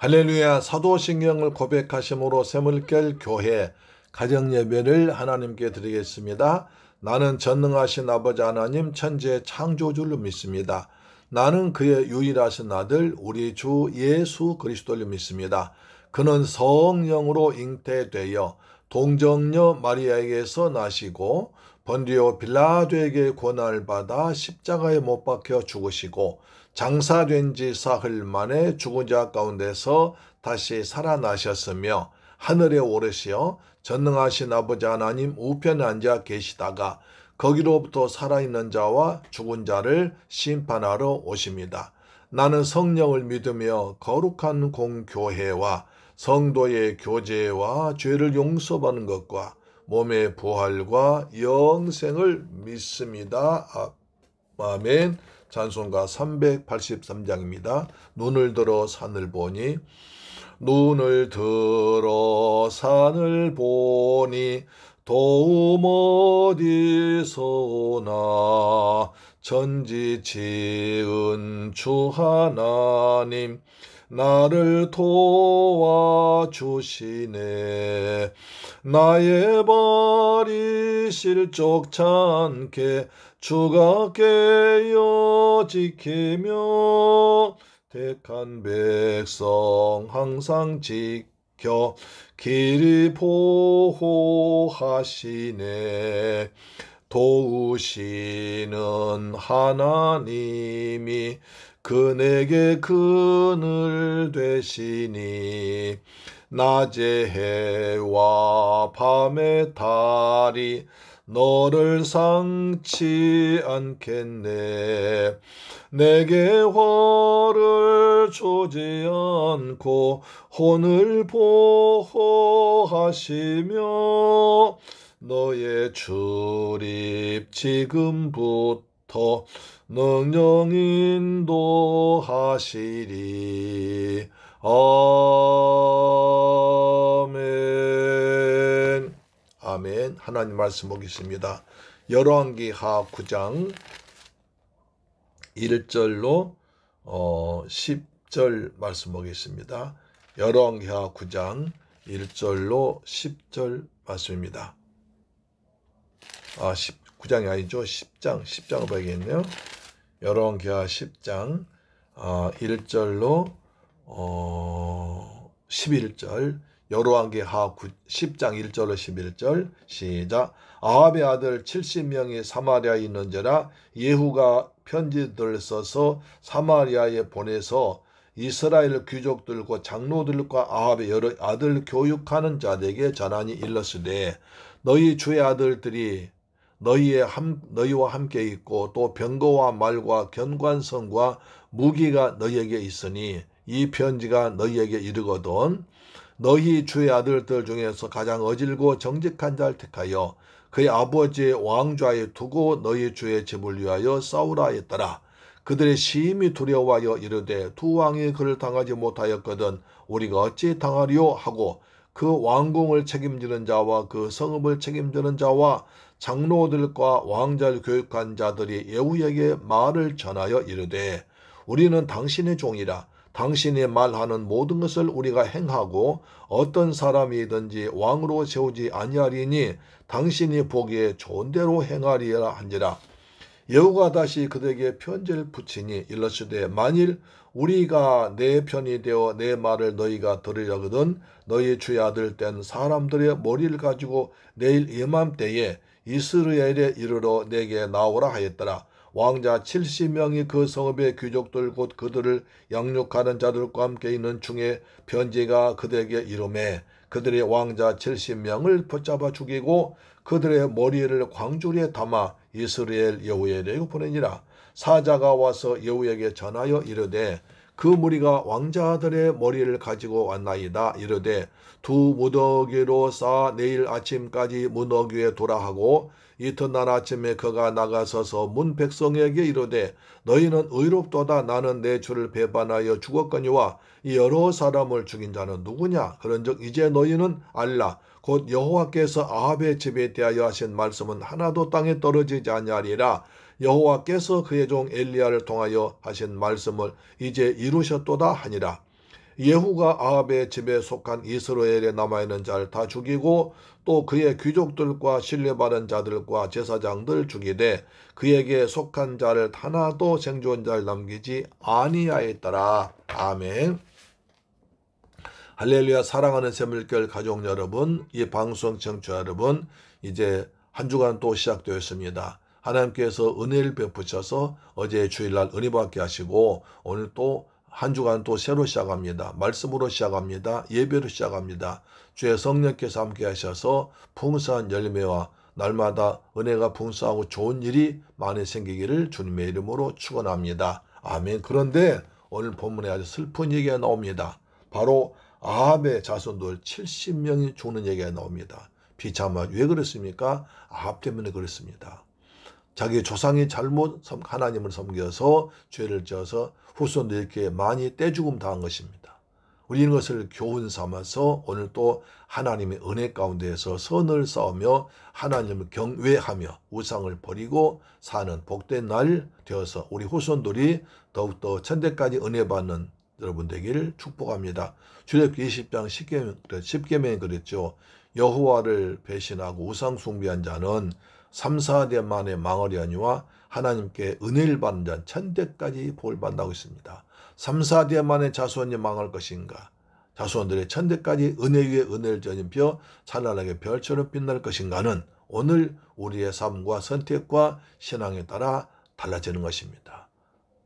할렐루야. 사도신경을 고백하심으로 샘을 교회 가정예배를 하나님께 드리겠습니다. 나는 전능하신 아버지 하나님 천지의 창조주를 믿습니다. 나는 그의 유일하신 아들 우리 주 예수 그리스도를 믿습니다. 그는 성령으로 잉태되어 동정녀 마리아에게서 나시고 본디오 빌라도에게 고난을 받아 십자가에 못 박혀 죽으시고 장사된 지 사흘 만에 죽은 자 가운데서 다시 살아나셨으며 하늘에 오르시어 전능하신 아버지 하나님 우편에 앉아 계시다가 거기로부터 살아있는 자와 죽은 자를 심판하러 오십니다. 나는 성령을 믿으며 거룩한 공교회와 성도의 교제와 죄를 용서받는 것과 몸의 부활과 영생을 믿습니다. 아멘. 찬송가 383장입니다. 눈을 들어 산을 보니 눈을 들어 산을 보니 도움 어디서 오나 천지 지은 주 하나님 나를 도와주시네. 나의 발이 실족찮게 주가 깨어 지키며 택한 백성 항상 지켜 길이 보호하시네. 도우시는 하나님이 그네게 그늘 되시니 낮의 해와 밤의 달이 너를 상치 않겠네. 내게 화를 주지 않고 혼을 보호하시며 너의 출입 지금부터 능력 인도하시리. 아멘. 아멘. 하나님 말씀 보겠습니다. 열왕기하 9장 1절로 10절 말씀 보겠습니다. 열왕기하 9장 1절로 10절 말씀입니다. 9장이 아니죠. 10장을 봐야겠네요. 열왕기하 10장 1절로 11절. 열왕기하 10장 1절로 11절 시작. 아합의 아들 70명이 사마리아에 있는지라 예후가 편지들을 써서 사마리아에 보내서 이스라엘 귀족들과 장로들과 아합의 여러 아들 교육하는 자들에게 전하니 일렀으되 너희 주의 아들들이 너희와 함께 있고 또 병거와 말과 견관성과 무기가 너희에게 있으니 이 편지가 너희에게 이르거든 너희 주의 아들들 중에서 가장 어질고 정직한 자를 택하여 그의 아버지의 왕좌에 두고 너희 주의 집을 위하여 싸우라 했더라. 그들의 심히 두려워하여 이르되 두 왕이 그를 당하지 못하였거든 우리가 어찌 당하리요 하고 그 왕궁을 책임지는 자와 그 성읍을 책임지는 자와 장로들과 왕자를 교육한 자들이 예후에게 말을 전하여 이르되 우리는 당신의 종이라. 당신이 말하는 모든 것을 우리가 행하고 어떤 사람이든지 왕으로 세우지 아니하리니 당신이 보기에 좋은 대로 행하리라 한지라. 예후가 다시 그들에게 편지를 붙이니 일렀으되 만일 우리가 내 편이 되어 내 말을 너희가 들으려거든 너희 주의 아들 된 사람들의 머리를 가지고 내일 이맘때에 이스라엘에 이르러 내게 나오라 하였더라. 왕자 70명이 그 성읍의 귀족들 곧 그들을 양육하는 자들과 함께 있는 중에 편지가 그들에게 이르매 그들의 왕자 70명을 붙잡아 죽이고 그들의 머리를 광주리에 담아 이스라엘 예후에게 보내니라. 사자가 와서 예후에게 전하여 이르되 그 무리가 왕자들의 머리를 가지고 왔나이다. 이르되 두 무더기로 쌓아 내일 아침까지 무더기에 도라하고 이튿날 아침에 그가 나가서서 문 백성에게 이르되 너희는 의롭도다. 나는 내 주를 배반하여 죽었거니와 이 여러 사람을 죽인 자는 누구냐. 그런즉 이제 너희는 알라. 곧 여호와께서 아합의 집에 대하여 하신 말씀은 하나도 땅에 떨어지지 아니하리라. 여호와께서 그의 종 엘리야를 통하여 하신 말씀을 이제 이루셨도다 하니라. 예후가 아합의 집에 속한 이스라엘에 남아있는 자를 다 죽이고 또 그의 귀족들과 신뢰받은 자들과 제사장들 죽이되 그에게 속한 자를 하나도 생존 자를 남기지 아니하였더라. 아멘. 할렐루야. 사랑하는 새물결 가족 여러분, 이 방송 청취자 여러분, 이제 한 주간 또 시작되었습니다. 하나님께서 은혜를 베푸셔서 어제 주일날 은혜 받게 하시고 오늘 또 한 주간 또 새로 시작합니다. 말씀으로 시작합니다. 예배로 시작합니다. 주의 성령께서 함께 하셔서 풍성한 열매와 날마다 은혜가 풍성하고 좋은 일이 많이 생기기를 주님의 이름으로 축원합니다. 아멘. 그런데 오늘 본문에 아주 슬픈 얘기가 나옵니다. 바로 아합의 자손들 70명이 죽는 얘기가 나옵니다. 비참하죠. 왜 그렇습니까? 아합 때문에 그렇습니다. 자기 조상이 잘못 하나님을 섬겨서 죄를 지어서 후손들에게 많이 떼죽음 당한 것입니다. 우리는 이것을 교훈 삼아서 오늘 또 하나님의 은혜 가운데에서 선을 쌓으며 하나님을 경외하며 우상을 버리고 사는 복된 날 되어서 우리 후손들이 더욱더 천대까지 은혜 받는 여러분 되기를 축복합니다. 출애굽기 20장 10계명에 그랬죠. 여호와를 배신하고 우상 숭배한 자는 3, 4대 만에 망하리 하니와 하나님께 은혜를 받는 자는 천대까지 복을 받는다고 했습니다. 3, 4대 만에 자손이 망할 것인가? 자손들의 천대까지 은혜 위에 은혜를 전입혀 찬란하게 별처럼 빛날 것인가는 오늘 우리의 삶과 선택과 신앙에 따라 달라지는 것입니다.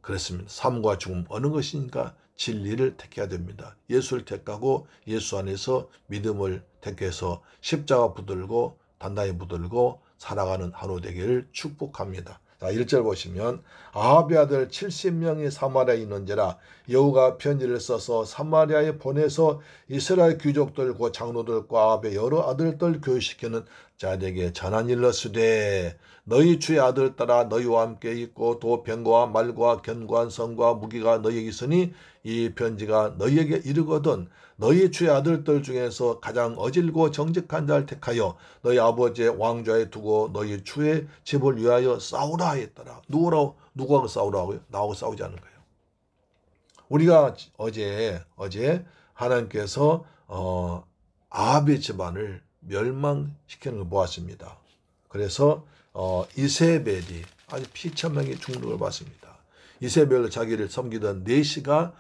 그렇습니다. 삶과 죽음 어느 것인가? 진리를 택해야 됩니다. 예수를 택하고 예수 안에서 믿음을 택해서 십자가 붙들고 단단히 붙들고 살아가는 하루 되기를 축복합니다. 자, 1절 보시면 아합의 아들 70명이 사마리아에 있는지라 여호가 편지를 써서 사마리아에 보내서 이스라엘 귀족들과 장로들과 아합의 여러 아들들 교육시키는 자에게 전한 일러스되 너희 주의 아들 따라 너희와 함께 있고 또 병거와 말과 견고한 성과 무기가 너희에게 있으니 이 편지가 너희에게 이르거든 너희 주의 아들들 중에서 가장 어질고 정직한 자를 택하여 너희 아버지의 왕좌에 두고 너희 주의 집을 위하여 싸우라 했더라. 누구하고 싸우라고요? 나하고 싸우지 않은 거예요. 우리가 어제 하나님께서 아합의 집안을 멸망시키는 걸 보았습니다. 그래서 이세벨이 아주 피천명의 죽는 걸 봤습니다. 이세벨로 자기를 섬기던 네시가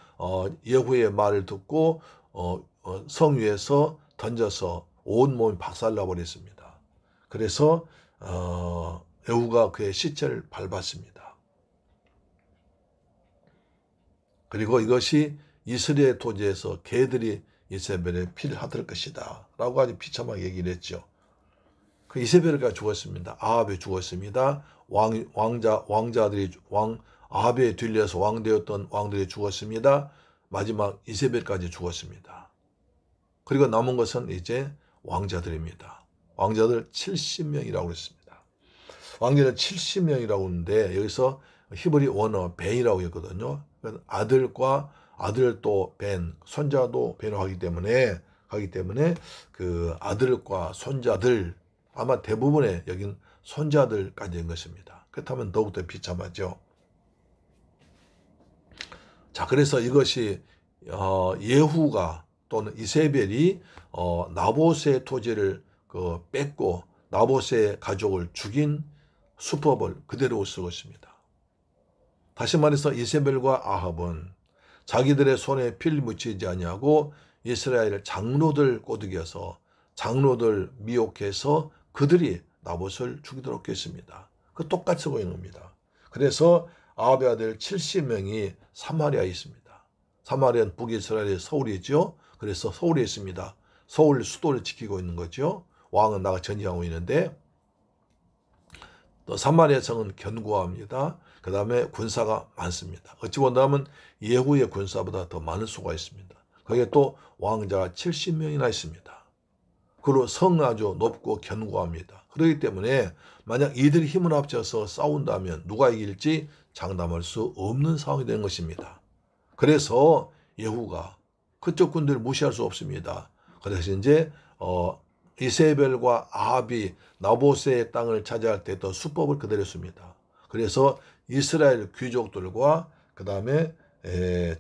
예후의 말을 듣고 성 위에서 던져서 온몸이 박살나 버렸습니다. 그래서 예후가 그의 시체를 밟았습니다. 그리고 이것이 이스라엘 토지에서 개들이 이세벨의 피를 핥을 것이다 라고 아주 비참하게 얘기를 했죠. 그 이세벨가 죽었습니다. 아합이 죽었습니다. 왕자들이 아합에 뒤려서 왕되었던 왕들이 죽었습니다. 마지막 이세벨까지 죽었습니다. 그리고 남은 것은 이제 왕자들입니다. 왕자들 70명이라고 했습니다. 왕자들 70명이라고 하는데 여기서 히브리 원어 벤이라고 했거든요. 아들과 아들 또 벤, 손자도 벤을 하기 때문에 그 아들과 손자들 아마 대부분의 여긴 손자들까지인 것입니다. 그렇다면 더욱더 비참하죠. 자, 그래서 이것이 예후가 또는 이세벨이 나봇의 토지를 뺏고 나봇의 가족을 죽인 수법을 그대로 쓰고 있습니다. 다시 말해서 이세벨과 아합은 자기들의 손에 피를 묻히지 아니하고 이스라엘 장로들 꼬드겨서 장로들 미혹해서 그들이 나봇을 죽이도록 했습니다. 그 똑같이 쓰고 있는 겁니다. 그래서 아합의 아들 70명이 사마리아에 있습니다. 사마리아는 북이스라엘의 서울이죠. 그래서 서울에 있습니다. 서울 수도를 지키고 있는 거죠. 왕은 나가 전쟁하고 있는데 또 사마리아 성은 견고합니다. 그 다음에 군사가 많습니다. 어찌 본다면 예후의 군사보다 더 많을 수가 있습니다. 거기에 또 왕자가 70명이나 있습니다. 그리고 성은 아주 높고 견고합니다. 그렇기 때문에 만약 이들이 힘을 합쳐서 싸운다면 누가 이길지 장담할 수 없는 상황이 되는 것입니다. 그래서 예후가 그쪽 군대를 무시할 수 없습니다. 그래서 이제 이세벨과 아합이 나봇의 땅을 차지할 때 또 수법을 그대로 씁니다. 그래서 이스라엘 귀족들과 그 다음에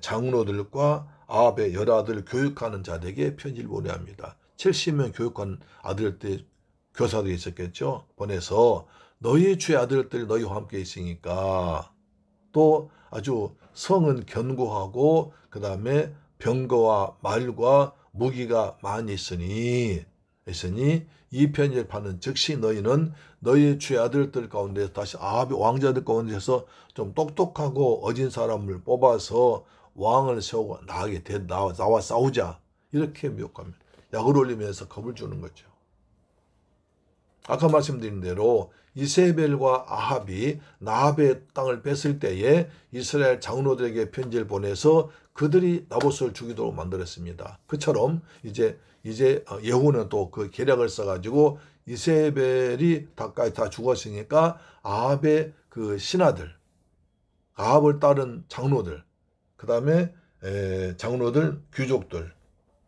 장로들과 아합의 열아들을 교육하는 자들에게 편지를 보내야 합니다. 70명 교육한 아들들 교사들이 있었겠죠. 보내서 너희 주의 아들들 너희와 함께 있으니까 또 아주 성은 견고하고 그 다음에 병거와 말과 무기가 많이 있으니 이 편지를 받는 즉시 너희는 너희 주의 아들들 가운데 다시 아합의 왕자들 가운데서 좀 똑똑하고 어진 사람을 뽑아서 왕을 세우고 나와 싸우자 이렇게 미혹합니다. 약을 올리면서 겁을 주는 거죠. 아까 말씀드린 대로 이세벨과 아합이 나합의 땅을 뺐을 때에 이스라엘 장로들에게 편지를 보내서 그들이 나봇을 죽이도록 만들었습니다. 그처럼 이제 예후는 또 그 계략을 써가지고 이세벨이 가까이 다 죽었으니까 아합의 그 신하들, 아합을 따른 장로들, 그 다음에 장로들, 귀족들,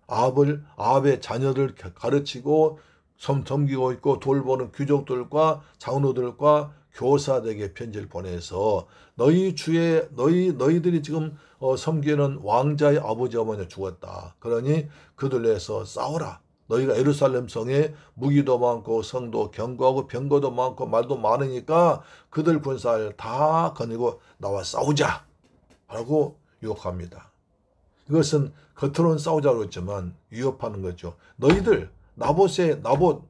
아합의 자녀들 가르치고 섬기고 있고 돌보는 귀족들과 장로들과 교사들에게 편지를 보내서 너희들이 지금 섬기는 왕자의 아버지 어머니가 죽었다. 그러니 그들 위해서 싸워라. 너희가 예루살렘 성에 무기도 많고 성도 견고하고 병거도 많고 말도 많으니까 그들 군사를 다 거느리고 나와 싸우자 라고 유혹합니다. 이것은 겉으로는 싸우자고 했지만 위협하는 거죠. 너희들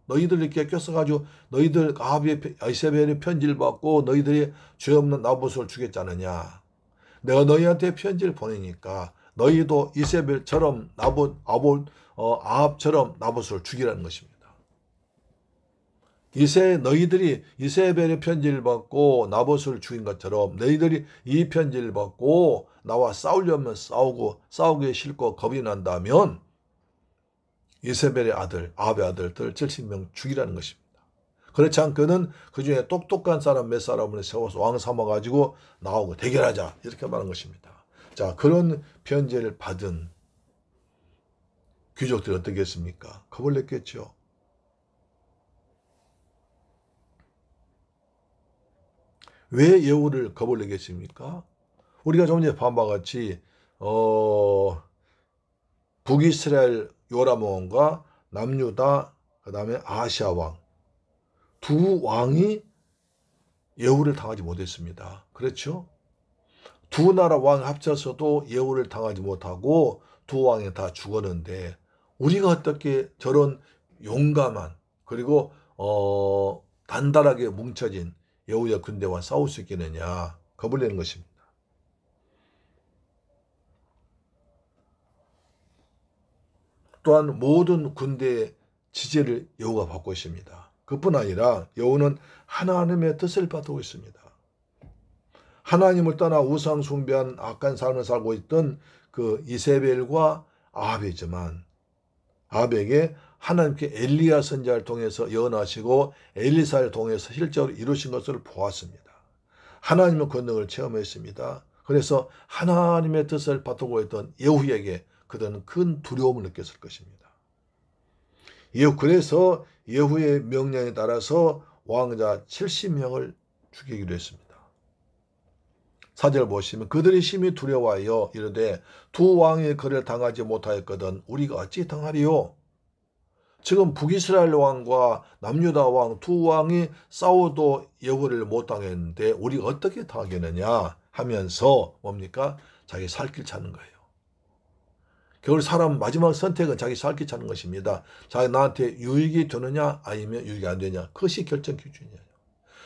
너희들 이렇게 껴서가지고 너희들 아합의 이세벨의 편지를 받고 너희들이 죄 없는 나봇을 죽였지 않느냐. 내가 너희한테 편지를 보내니까 너희도 이세벨처럼 아합처럼 나봇을 죽이라는 것입니다. 너희들이 이세벨의 편지를 받고 나봇을 죽인 것처럼 너희들이 이 편지를 받고 나와 싸우려면 싸우기 싫고 겁이 난다면 이세벨의 아들, 아합의 아들들 70명 죽이라는 것입니다. 그렇지 않고는 그 중에 똑똑한 사람 몇 사람을 세워서 왕 삼아가지고 나오고 대결하자 이렇게 말한 것입니다. 자, 그런 편지를 받은 귀족들이 어떻게 했습니까? 겁을 냈겠죠. 왜 예후를 겁을 내겠습니까? 우리가 좀 전에 본 바와 같이 북이스라엘 요람 왕과 남유다 그 다음에 아시아 왕 두 왕이 예후를 당하지 못했습니다. 그렇죠? 두 나라 왕 합쳐서도 예후를 당하지 못하고 두 왕이 다 죽었는데 우리가 어떻게 저런 용감한 그리고 단단하게 뭉쳐진 예후의 군대와 싸울 수 있겠느냐 겁을 내는 것입니다. 또한 모든 군대의 지지를 예후가 받고 있습니다. 그뿐 아니라 예후는 하나님의 뜻을 받고 있습니다. 하나님을 떠나 우상 숭배한 악한 삶을 살고 있던 그 이세벨과 아합이지만 아합에게 하나님께 엘리야 선지자를 통해서 예언하시고 엘리사를 통해서 실제로 이루신 것을 보았습니다. 하나님의 권능을 체험했습니다. 그래서 하나님의 뜻을 받고 있던 예후에게 그들은 큰 두려움을 느꼈을 것입니다. 그래서 예후의 명령에 따라서 왕자 70명을 죽이기로 했습니다. 4절 보시면 그들이 심히 두려워하여 이르되 두 왕의 거래를 당하지 못하였거든 우리가 어찌 당하리요? 지금 북이스라엘 왕과 남유다 왕 두 왕이 싸워도 예후를 못 당했는데 우리가 어떻게 당하겠느냐 하면서 뭡니까? 자기 살 길 찾는 거예요. 결국 사람 마지막 선택은 자기 살 길 찾는 것입니다. 나한테 유익이 되느냐 아니면 유익이 안 되냐 그것이 결정 기준이에요.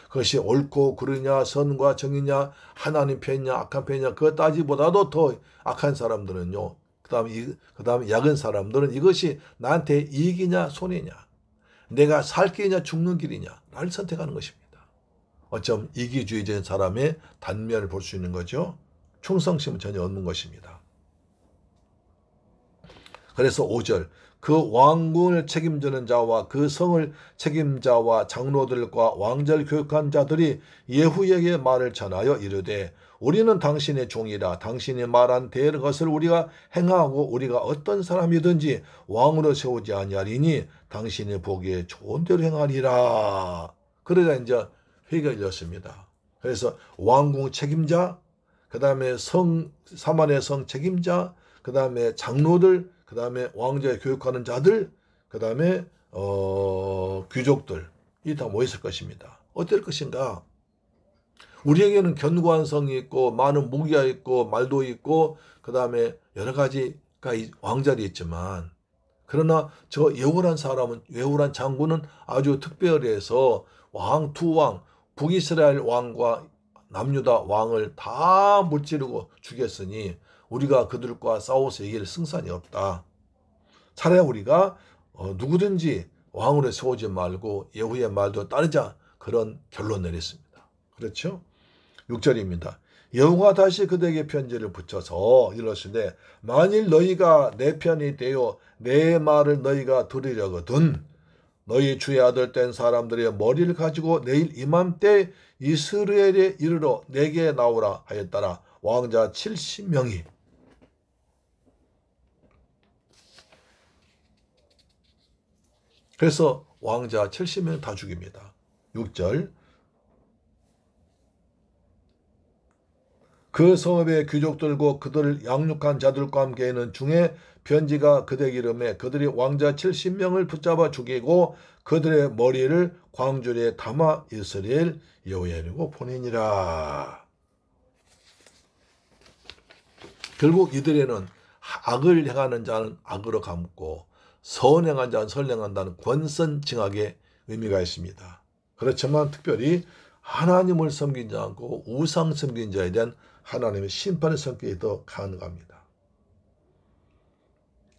그것이 옳고 그르냐 선과 정이냐 하나님 편이냐 악한 편이냐 그것 따지보다도 더 악한 사람들은요. 그 다음에 약은 사람들은 이것이 나한테 이익이냐 손해냐 내가 살 길이냐 죽는 길이냐 를 선택하는 것입니다. 어쩜 이기주의적인 사람의 단면을 볼 수 있는 거죠. 충성심은 전혀 없는 것입니다. 그래서 5절 그 왕궁을 책임지는 자와 그 성을 책임자와 장로들과 왕자를 교육한 자들이 예후에게 말을 전하여 이르되 우리는 당신의 종이라 당신이 말한 대로 것을 우리가 행하고 우리가 어떤 사람이든지 왕으로 세우지 아니하리니 당신이 보기에 좋은 대로 행하리라. 그러자 이제 회의가 열렸습니다. 그래서 왕궁 책임자 그 다음에 사마리아 성 책임자, 그 다음에 장로들, 그 다음에 왕자에 교육하는 자들, 그 다음에 귀족들, 이 다 모였을 것입니다. 어떨 것인가? 우리에게는 견고한 성이 있고 많은 무기가 있고 말도 있고 그 다음에 여러 가지가 왕자리 있지만, 그러나 저 예후란 사람은, 예후란 장군은 아주 특별해서 두 왕, 북이스라엘 왕과 남유다 왕을 다 무찌르고 죽였으니 우리가 그들과 싸워서 이길 승산이 없다. 차라리 우리가 누구든지 왕으로 세우지 말고 예후의 말도 따르자, 그런 결론 내렸습니다. 그렇죠? 6절입니다. 여호와가 다시 그들에게 편지를 붙여서 이르시되 만일 너희가 내 편이 되어 내 말을 너희가 들으려거든 너희 주의 아들 된 사람들의 머리를 가지고 내일 이맘때 이스라엘에 이르러 내게 나오라 하였더라. 왕자 70명이. 그래서 왕자 70명 다 죽입니다. 6절. 그 성읍의 귀족들과 그들을 양육한 자들과 함께 있는 중에 편지가 그들에게 이르매 그들이 왕자 70명을 붙잡아 죽이고 그들의 머리를 광주리에 담아 이스라엘 여호야리고 보내니라. 결국 이들에는 악을 행하는 자는 악으로 감고 선행한 자는 선행한다는 권선징악의 의미가 있습니다. 그렇지만 특별히 하나님을 섬기지 않고 우상 섬긴 자에 대한 하나님의 심판의 성격이 더 가능합니다.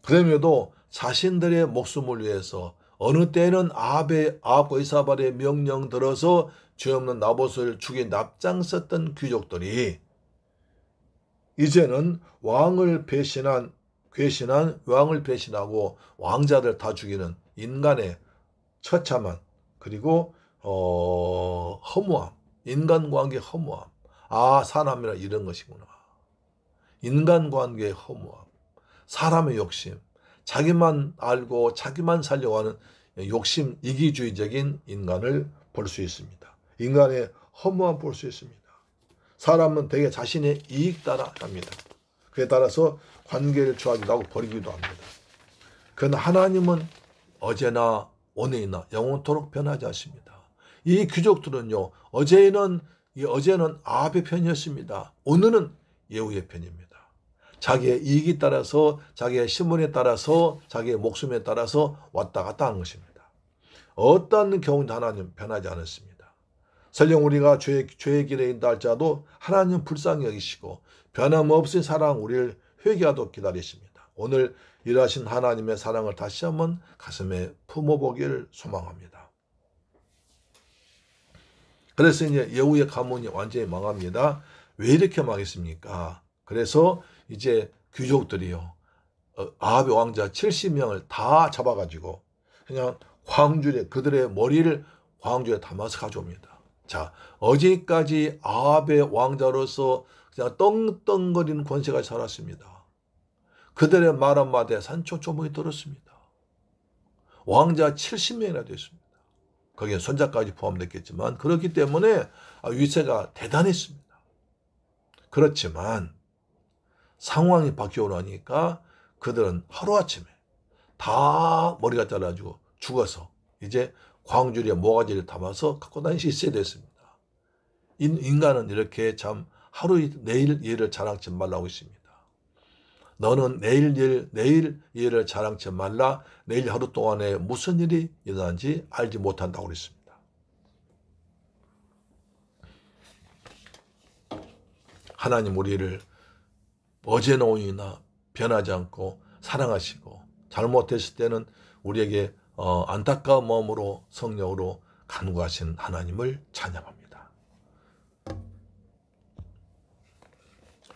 그럼에도 자신들의 목숨을 위해서 어느 때는 아합과 이사발의 명령 들어서 죄 없는 나봇을 죽인 납장썼던 귀족들이 이제는 왕을 배신하고 왕자들 다 죽이는 인간의 처참한, 그리고 허무함, 인간관계 허무함. 사람이라 이런 것이구나. 인간관계의 허무함, 사람의 욕심, 자기만 알고 자기만 살려고 하는 욕심, 이기주의적인 인간을 볼 수 있습니다. 인간의 허무함 볼 수 있습니다. 사람은 대개 자신의 이익 따라 합니다. 그에 따라서 관계를 좋아하기도 하고 버리기도 합니다. 그러나 하나님은 어제나 오늘이나 영원토록 변하지 않습니다. 이 귀족들은요, 어제는 아합의 편이었습니다. 오늘은 예후의 편입니다. 자기의 이익에 따라서, 자기의 신분에 따라서, 자기의 목숨에 따라서 왔다 갔다 하는 것입니다. 어떤 경우도 하나님 변하지 않았습니다. 설령 우리가 죄의 길에 있다 할지라도 하나님 불쌍히 여기시고 변함없이 사랑 우리를 회개하도록 기다리십니다. 오늘 일하신 하나님의 사랑을 다시 한번 가슴에 품어보기를 소망합니다. 그래서 이제 예후의 가문이 완전히 망합니다. 왜 이렇게 망했습니까? 그래서 이제 귀족들이요, 아합의 왕자 70명을 다 잡아가지고 그냥 그들의 머리를 광주에 담아서 가져옵니다. 자, 어제까지 아합의 왕자로서 그냥 떵떵거리는 권세가 살았습니다. 그들의 말 한마디에 산초초목이 들었습니다. 왕자 70명이나 됐습니다. 거기에 손자까지 포함됐겠지만 그렇기 때문에 위세가 대단했습니다. 그렇지만 상황이 바뀌고 나니까 그들은 하루아침에 다 머리가 잘라지고 죽어서 이제 광주리에 모가지를 담아서 갖고 다닐 수 있어야 됐습니다. 인간은 이렇게 참 내일 일을 자랑치 말라고 했습니다. 너는 내일 일을 자랑치 말라. 내일 하루 동안에 무슨 일이 일어난지 알지 못한다고 그랬습니다. 하나님 우리를 어제나 오늘이나 변하지 않고 사랑하시고 잘못했을 때는 우리에게 안타까운 마음으로 성령으로 간구하신 하나님을 찬양합니다.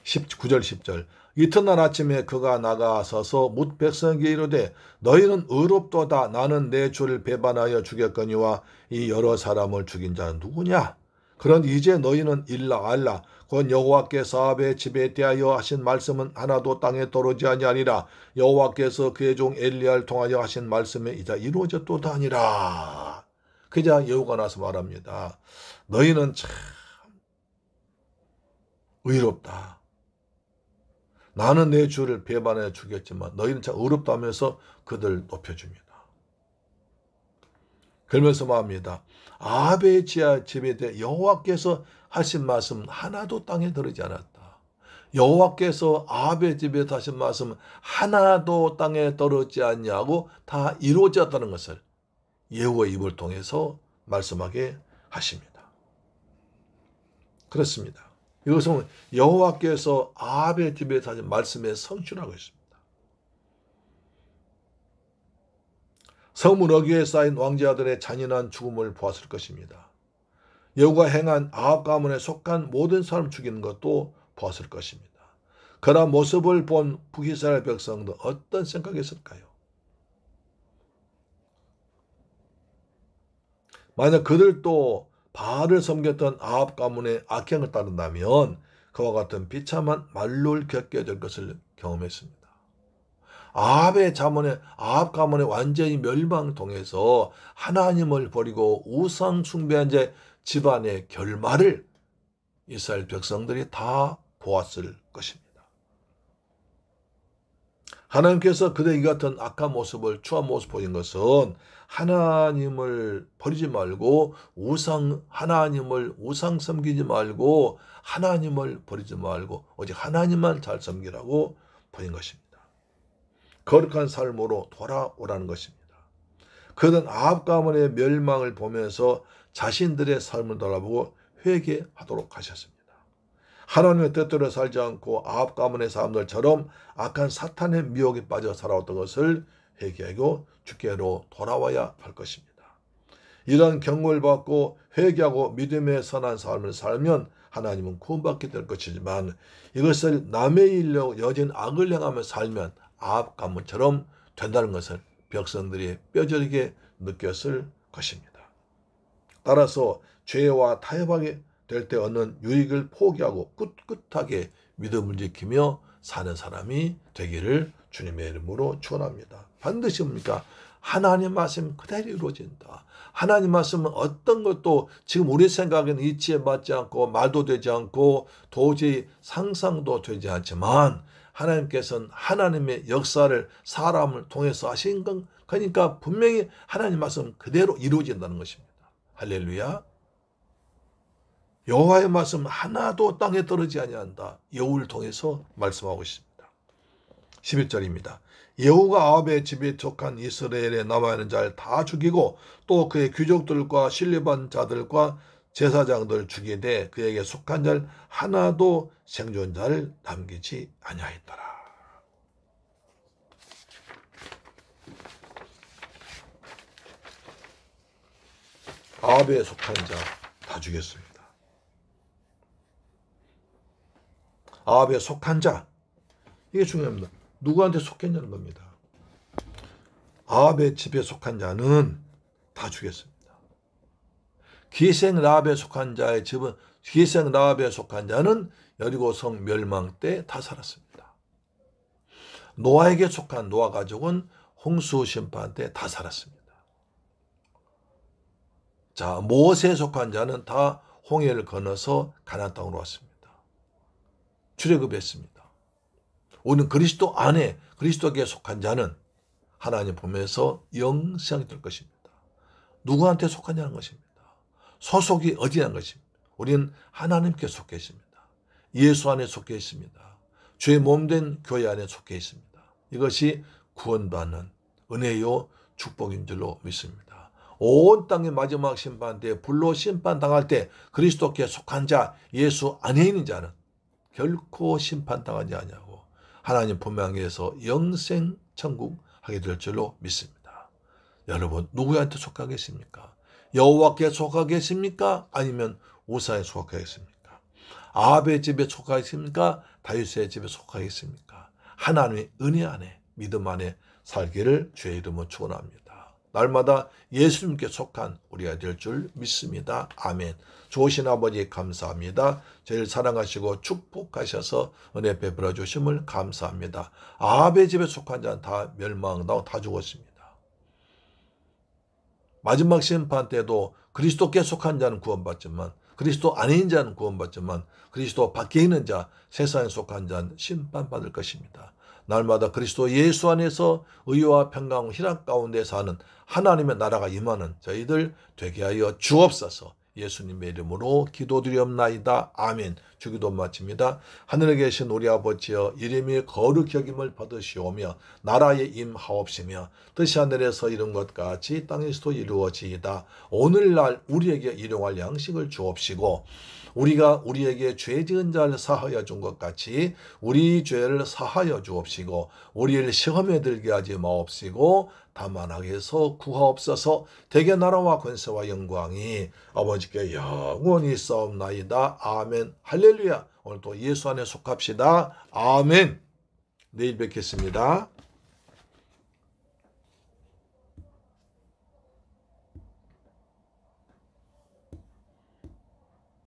9절 10절 이튿날 아침에 그가 나가서서 뭇 백성에게 이르되 너희는 의롭도다. 나는 내 주를 배반하여 죽였거니와 이 여러 사람을 죽인 자는 누구냐? 그런 이제 너희는 알라 곧 여호와께서 아합의 집에 대하여 하신 말씀은 하나도 땅에 떨어지지 아니하니라. 여호와께서 그의 종 엘리야를 통하여 하신 말씀이 이제 이루어졌도다 하니라. 그자 예후가 나서 말합니다. 너희는 참 의롭다. 나는 내 주를 배반해 주겠지만 너희는 참 의롭다면서 그들 높여줍니다. 그러면서 말합니다. 아합의 집에 대해 여호와께서 하신 말씀 하나도 땅에 들어지 않았다. 여호와께서 아합의 집에 하신 말씀 하나도 땅에 떨어지지 않냐고 다 이루어졌다는 것을 예후의 입을 통해서 말씀하게 하십니다. 그렇습니다. 이것은 여호와께서 아합의 집에 하신 말씀의 성취라고 했습니다. 성문 어귀에 쌓인 왕자들의 잔인한 죽음을 보았을 것입니다. 여호가 행한 아합 가문에 속한 모든 사람 죽이는 것도 보았을 것입니다. 그러한 모습을 본 북이스라엘 백성도 어떤 생각이었을까요? 만약 그들도 바알을 섬겼던 아합 가문의 악행을 따른다면 그와 같은 비참한 만류를 겪게 될 것을 경험했습니다. 아합 가문의 완전히 멸망을 통해서 하나님을 버리고 우상 숭배한 자 집안의 결말을 이스라엘 백성들이 다 보았을 것입니다. 하나님께서 그들의 이 같은 악한 모습을 추한 모습 보인 것은 하나님을 버리지 말고 하나님을 우상 섬기지 말고 하나님을 버리지 말고 오직 하나님만 잘 섬기라고 보인 것입니다. 거룩한 삶으로 돌아오라는 것입니다. 그들은 아합 가문의 멸망을 보면서 자신들의 삶을 돌아보고 회개하도록 하셨습니다. 하나님의 뜻대로 살지 않고 아합 가문의 사람들처럼 악한 사탄의 미혹에 빠져 살아왔던 것을 회개하고 주께로 돌아와야 할 것입니다. 이런 경고를 받고 회개하고 믿음의 선한 삶을 살면 하나님은 구원받게 될 것이지만 이것을 남의 일로 여진 악을 행하며 살면 아합 가문처럼 된다는 것을 백성들이 뼈저리게 느꼈을 것입니다. 따라서 죄와 타협하게 될 때 얻는 유익을 포기하고 꿋꿋하게 믿음을 지키며 사는 사람이 되기를 주님의 이름으로 축원합니다. 반드시 뭡니까? 하나님 말씀 그대로 이루어진다. 하나님 말씀은 어떤 것도 지금 우리 생각에는 이치에 맞지 않고 말도 되지 않고 도저히 상상도 되지 않지만 하나님께서는 하나님의 역사를 사람을 통해서 하신 건 그러니까 분명히 하나님 말씀 그대로 이루어진다는 것입니다. 할렐루야. 여호와의 말씀 하나도 땅에 떨어지지 아니한다. 여호를 통해서 말씀하고 있습니다. 11절입니다. 여호가 아합의 집에 속한 이스라엘에 남아있는 자를 다 죽이고 또 그의 귀족들과 신뢰받은 자들과 제사장들 죽이되 그에게 속한 자를 하나도 생존자를 남기지 아니하였더라. 아합에 속한 자 다 죽였습니다. 아합에 속한 자, 이게 중요합니다. 누구한테 속했냐는 겁니다. 아합의 집에 속한 자는 다 죽였습니다. 기생 라합에 속한 자의 집은 기생 라합에 속한 자는 여리고성 멸망 때 다 살았습니다. 노아에게 속한 노아 가족은 홍수 심판 때 다 살았습니다. 자, 모세에 속한 자는 다 홍해를 건너서 가나안 땅으로 왔습니다. 출애굽했습니다. 우리는 그리스도 안에 그리스도께 속한 자는 하나님 보면서 영생이 될 것입니다. 누구한테 속하냐는 것입니다. 소속이 어디냐는 것입니다. 우리는 하나님께 속해 있습니다. 예수 안에 속해 있습니다. 주의 몸된 교회 안에 속해 있습니다. 이것이 구원받는 은혜요 축복인 줄로 믿습니다. 온 땅의 마지막 심판 때 불로 심판당할 때 그리스도께 속한 자 예수 안에 있는 자는 결코 심판당하지 아니하고 하나님 분명히에서 영생 천국 하게 될 줄로 믿습니다. 여러분 누구한테 속하겠습니까? 여호와께 속하겠습니까? 아니면 우사에 속하겠습니까? 아합의 집에 속하겠습니까? 다윗의 집에 속하겠습니까? 하나님의 은혜 안에 믿음 안에 살기를 주의 이름으로 축원합니다. 날마다 예수님께 속한 우리가 될 줄 믿습니다. 아멘. 좋으신 아버지 감사합니다. 저희를 사랑하시고 축복하셔서 은혜 베풀어 주심을 감사합니다. 아합의 집에 속한 자는 다 멸망당하고 다 죽었습니다. 마지막 심판 때도 그리스도께 속한 자는 구원받지만 그리스도 안에 있는 자는 구원받지만 그리스도 밖에 있는 자, 세상에 속한 자는 심판받을 것입니다. 날마다 그리스도 예수 안에서 의와 평강, 희락 가운데 사는 하나님의 나라가 임하는 저희들 되게 하여 주옵소서. 예수님의 이름으로 기도드리옵나이다. 아멘. 주기도 마칩니다. 하늘에 계신 우리 아버지여, 이름이 거룩히 여김을 받으시오며 나라에 임하옵시며 뜻이 하늘에서 이룬 것 같이 땅에서도 이루어지이다. 오늘날 우리에게 일용할 양식을 주옵시고 우리가 우리에게 죄 지은 자를 사하여 준 것 같이 우리 죄를 사하여 주옵시고 우리를 시험에 들게 하지 마옵시고 다만 악에서 구하옵소서. 대개 나라와 권세와 영광이 아버지께 영원히 있사옵나이다. 아멘. 할렐루야. 오늘도 예수 안에 속합시다. 아멘. 내일 뵙겠습니다.